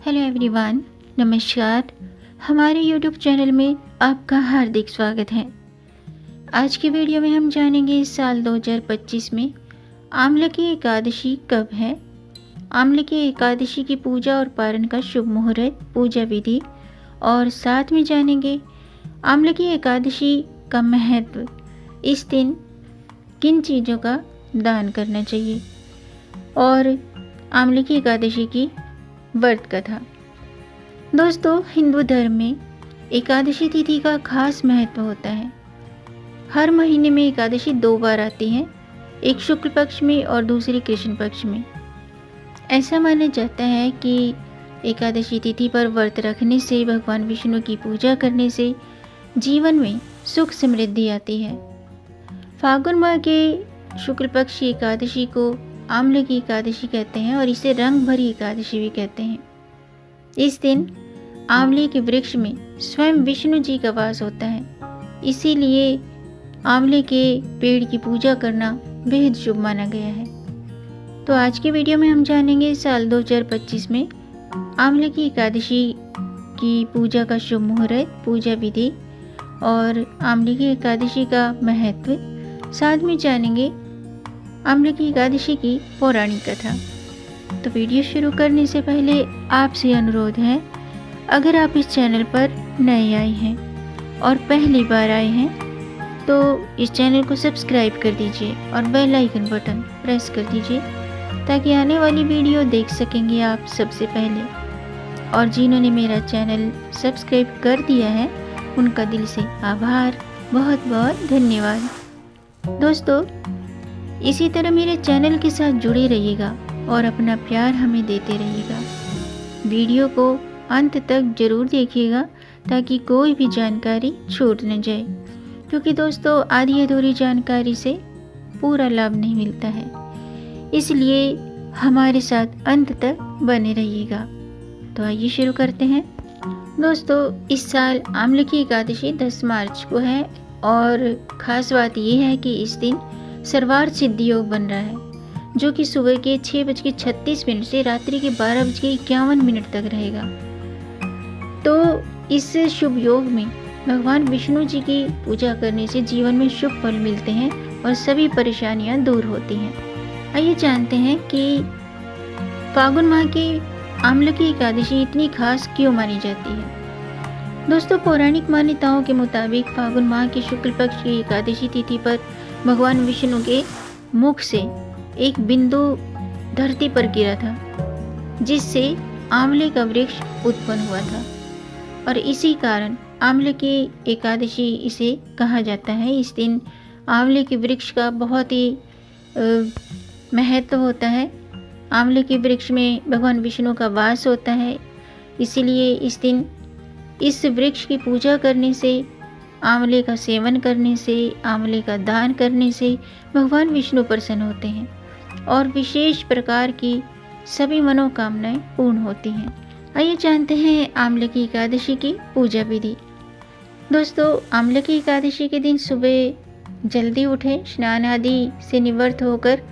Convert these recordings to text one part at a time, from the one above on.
Hello everyone, नमस्कार। हमारे YouTube channel में आपका हार्दिक स्वागत है। आज की वीडियो में हम जानेंगे इस साल 2025 में आंवले की एकादशी कब है, आंवले की एकादशी की पूजा और पारण का शुभ मुहूर्त, पूजा विधि, और साथ में जानेंगे आंवले की एकादशी का महत्व, इस दिन किन चीज़ों का दान करना चाहिए, और आंवले की एकादशी की व्रत कथा। दोस्तों, हिंदू धर्म में एकादशी तिथि का खास महत्व होता है। हर महीने में एकादशी 2 बार आती है, एक शुक्ल पक्ष में और दूसरी कृष्ण पक्ष में। ऐसा माना जाता है कि एकादशी तिथि पर व्रत रखने से, भगवान विष्णु की पूजा करने से जीवन में सुख समृद्धि आती है। फागुन माह के शुक्ल पक्ष की एकादशी को आंवले की एकादशी कहते हैं और इसे रंग भरी एकादशी भी कहते हैं। इस दिन आंवले के वृक्ष में स्वयं विष्णु जी का वास होता है, इसीलिए आंवले के पेड़ की पूजा करना बेहद शुभ माना गया है। तो आज की वीडियो में हम जानेंगे साल 2025 में आंवले की एकादशी की पूजा का शुभ मुहूर्त, पूजा विधि और आंवले की एकादशी का महत्व। साथ में जानेंगे आंवले की एकादशी की पौराणिक कथा। तो वीडियो शुरू करने से पहले आपसे अनुरोध है, अगर आप इस चैनल पर नए आए हैं और पहली बार आए हैं तो इस चैनल को सब्सक्राइब कर दीजिए और बेल आइकन बटन प्रेस कर दीजिए ताकि आने वाली वीडियो देख सकेंगे आप सबसे पहले। और जिन्होंने मेरा चैनल सब्सक्राइब कर दिया है उनका दिल से आभार, बहुत बहुत धन्यवाद। दोस्तों, इसी तरह मेरे चैनल के साथ जुड़े रहिएगा और अपना प्यार हमें देते रहिएगा। वीडियो को अंत तक जरूर देखिएगा ताकि कोई भी जानकारी छूट न जाए, क्योंकि दोस्तों आधी अधूरी जानकारी से पूरा लाभ नहीं मिलता है, इसलिए हमारे साथ अंत तक बने रहिएगा। तो आइए शुरू करते हैं। दोस्तों, इस साल आंवले की एकादशी 10 मार्च को है और ख़ास बात यह है कि इस दिन सर्वार्थ सिद्धि योग बन रहा है, जो कि सुबह के 6:36 से रात्रि के 12:51 तक रहेगा। तो इस शुभ योग में भगवान विष्णु जी की पूजा करने से जीवन में शुभ फल मिलते हैं और सभी परेशानियां दूर होती हैं। आइए जानते हैं कि फागुन माह की आंवले की एकादशी इतनी खास क्यों मानी जाती है। दोस्तों, पौराणिक मान्यताओं के मुताबिक फागुन माह की शुक्ल पक्ष की एकादशी तिथि पर भगवान विष्णु के मुख से एक बिंदु धरती पर गिरा था, जिससे आंवले का वृक्ष उत्पन्न हुआ था और इसी कारण आंवले की एकादशी इसे कहा जाता है। इस दिन आंवले के वृक्ष का बहुत ही महत्व होता है। आंवले के वृक्ष में भगवान विष्णु का वास होता है, इसीलिए इस दिन इस वृक्ष की पूजा करने से, आंवले का सेवन करने से, आंवले का दान करने से भगवान विष्णु प्रसन्न होते हैं और विशेष प्रकार की सभी मनोकामनाएं पूर्ण होती हैं। आइए जानते हैं आंवले की एकादशी की पूजा विधि। दोस्तों, आंवले की एकादशी के दिन सुबह जल्दी उठें, स्नान आदि से निवृत्त होकर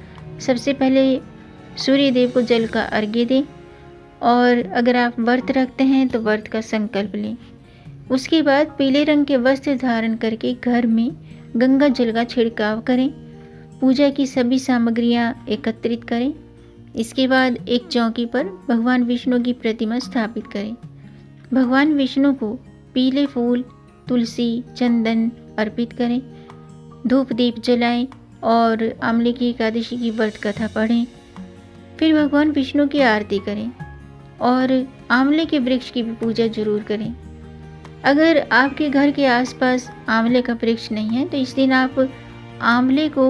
सबसे पहले सूर्य देव को जल का अर्घ्य दें और अगर आप व्रत रखते हैं तो व्रत का संकल्प लें। उसके बाद पीले रंग के वस्त्र धारण करके घर में गंगा जल का छिड़काव करें। पूजा की सभी सामग्रियां एकत्रित करें। इसके बाद एक चौकी पर भगवान विष्णु की प्रतिमा स्थापित करें। भगवान विष्णु को पीले फूल, तुलसी, चंदन अर्पित करें। धूप दीप जलाएं और आंवले की एकादशी की व्रत कथा पढ़ें। फिर भगवान विष्णु की आरती करें और आंवले के वृक्ष की भी पूजा जरूर करें। अगर आपके घर के आसपास आंवले का वृक्ष नहीं है तो इस दिन आप आंवले को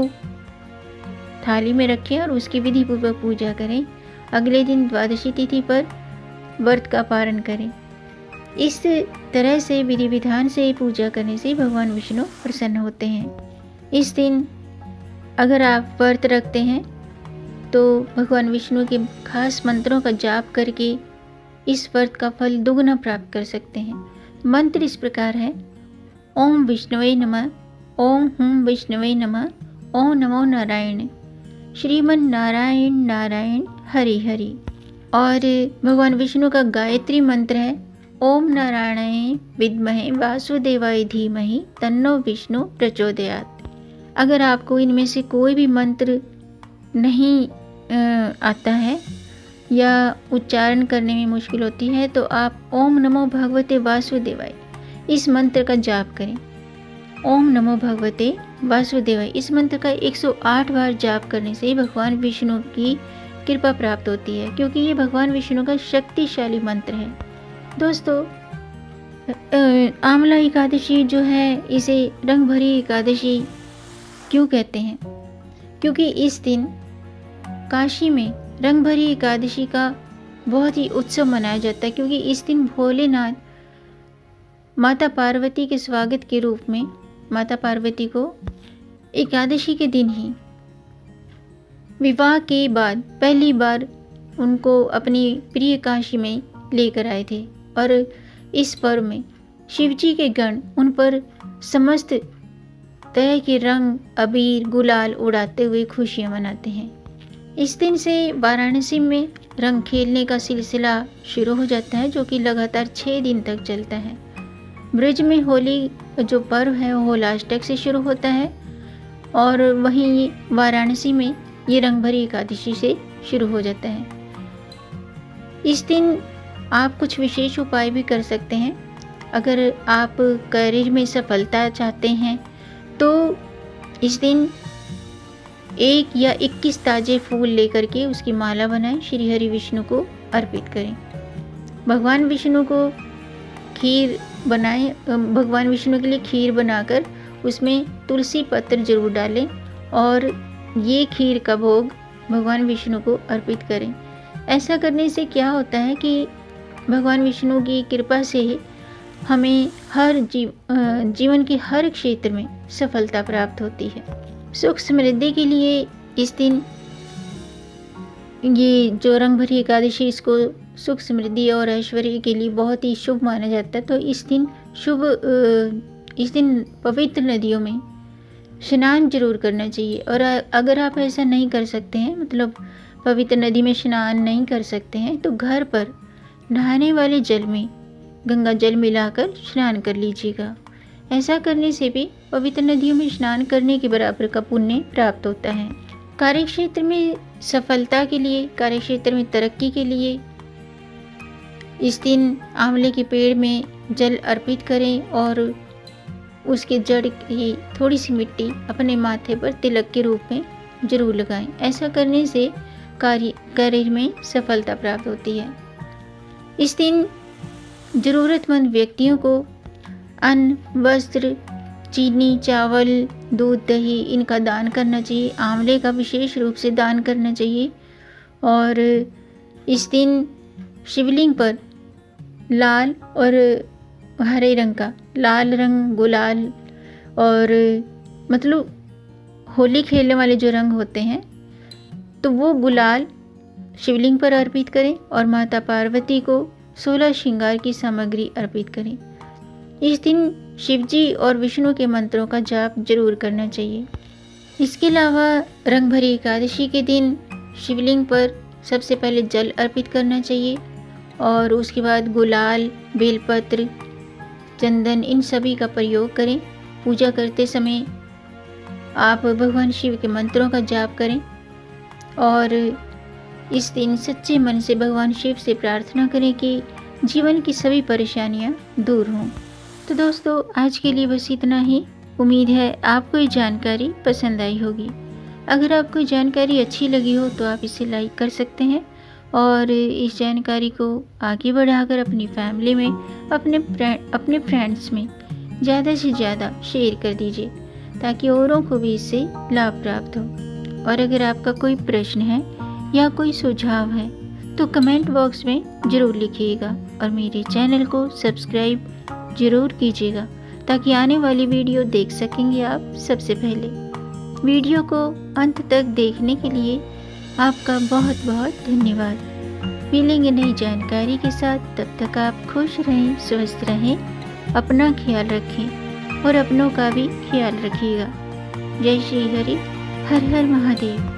थाली में रखें और उसकी विधि पूर्वक पूजा करें। अगले दिन द्वादशी तिथि पर व्रत का पारण करें। इस तरह से विधि विधान से पूजा करने से भगवान विष्णु प्रसन्न होते हैं। इस दिन अगर आप व्रत रखते हैं तो भगवान विष्णु के खास मंत्रों का जाप करके इस व्रत का फल दुगना प्राप्त कर सकते हैं। मंत्र इस प्रकार है: ओम विष्णुवे नमः, ओम हुम विष्णुवे नमः, ओम नमो नारायण, श्रीमन नारायण नारायण हरि हरि। और भगवान विष्णु का गायत्री मंत्र है ओम नारायणाय विद्महे वासुदेवाय धीमहि तन्नो विष्णु प्रचोदयात्। अगर आपको इनमें से कोई भी मंत्र नहीं आता है या उच्चारण करने में मुश्किल होती है तो आप ओम नमो भगवते वासुदेवाय इस मंत्र का जाप करें। ओम नमो भगवते वासुदेवाय इस मंत्र का 108 बार जाप करने से भगवान विष्णु की कृपा प्राप्त होती है, क्योंकि ये भगवान विष्णु का शक्तिशाली मंत्र है। दोस्तों, आंवला एकादशी जो है इसे रंग भरी एकादशी क्यों कहते हैं? क्योंकि इस दिन काशी में रंग भरी एकादशी का बहुत ही उत्सव मनाया जाता है, क्योंकि इस दिन भोलेनाथ माता पार्वती के स्वागत के रूप में माता पार्वती को एकादशी के दिन ही विवाह के बाद पहली बार उनको अपनी प्रिय काशी में लेकर आए थे। और इस पर्व में शिवजी के गण उन पर समस्त तरह के रंग अबीर गुलाल उड़ाते हुए खुशियां मनाते हैं। इस दिन से वाराणसी में रंग खेलने का सिलसिला शुरू हो जाता है, जो कि लगातार 6 दिन तक चलता है। ब्रज में होली जो पर्व है वो होलाष्टक से शुरू होता है और वहीं वाराणसी में ये रंग भरी एकादशी से शुरू हो जाता है। इस दिन आप कुछ विशेष उपाय भी कर सकते हैं। अगर आप करियर में सफलता चाहते हैं तो इस दिन 1 या 21 ताजे फूल लेकर के उसकी माला बनाएं, श्री हरि विष्णु को अर्पित करें। भगवान विष्णु को खीर बनाएं, भगवान विष्णु के लिए खीर बनाकर उसमें तुलसी पत्र जरूर डालें और ये खीर का भोग भगवान विष्णु को अर्पित करें। ऐसा करने से क्या होता है कि भगवान विष्णु की कृपा से हमें हर जीवन के हर क्षेत्र में सफलता प्राप्त होती है। सुख समृद्धि के लिए इस दिन ये जो रंग भरी एकादशी इसको सुख समृद्धि और ऐश्वर्य के लिए बहुत ही शुभ माना जाता है। तो इस दिन पवित्र नदियों में स्नान जरूर करना चाहिए। और अगर आप ऐसा नहीं कर सकते हैं, मतलब पवित्र नदी में स्नान नहीं कर सकते हैं, तो घर पर नहाने वाले जल में गंगा जल मिलाकर स्नान कर लीजिएगा। ऐसा करने से भी पवित्र नदियों में स्नान करने के बराबर का पुण्य प्राप्त होता है। कार्यक्षेत्र में सफलता के लिए, कार्यक्षेत्र में तरक्की के लिए इस दिन आंवले के पेड़ में जल अर्पित करें और उसके जड़ की थोड़ी सी मिट्टी अपने माथे पर तिलक के रूप में जरूर लगाएं। ऐसा करने से कार्य में सफलता प्राप्त होती है। इस दिन ज़रूरतमंद व्यक्तियों को अन्न, वस्त्र, चीनी, चावल, दूध, दही इनका दान करना चाहिए। आंवले का विशेष रूप से दान करना चाहिए। और इस दिन शिवलिंग पर लाल और हरे रंग का, लाल रंग गुलाल और मतलब होली खेलने वाले जो रंग होते हैं तो वो गुलाल शिवलिंग पर अर्पित करें और माता पार्वती को 16 श्रृंगार की सामग्री अर्पित करें। इस दिन शिवजी और विष्णु के मंत्रों का जाप जरूर करना चाहिए। इसके अलावा रंग भरी एकादशी के दिन शिवलिंग पर सबसे पहले जल अर्पित करना चाहिए और उसके बाद गुलाल, बेलपत्र, चंदन इन सभी का प्रयोग करें। पूजा करते समय आप भगवान शिव के मंत्रों का जाप करें और इस दिन सच्चे मन से भगवान शिव से प्रार्थना करें कि जीवन की सभी परेशानियां दूर हों। तो दोस्तों, आज के लिए बस इतना ही। उम्मीद है आपको ये जानकारी पसंद आई होगी। अगर आपको ये जानकारी अच्छी लगी हो तो आप इसे लाइक कर सकते हैं और इस जानकारी को आगे बढ़ाकर अपनी फैमिली में, अपने फ्रेंड्स में ज़्यादा से ज़्यादा शेयर कर दीजिए ताकि औरों को भी इससे लाभ प्राप्त हो। और अगर आपका कोई प्रश्न है या कोई सुझाव है तो कमेंट बॉक्स में ज़रूर लिखिएगा और मेरे चैनल को सब्सक्राइब ज़रूर कीजिएगा ताकि आने वाली वीडियो देख सकेंगे आप सबसे पहले। वीडियो को अंत तक देखने के लिए आपका बहुत बहुत धन्यवाद। मिलेंगे नई जानकारी के साथ, तब तक आप खुश रहें, स्वस्थ रहें, अपना ख्याल रखें और अपनों का भी ख्याल रखिएगा। जय श्री हरि, हर हर महादेव।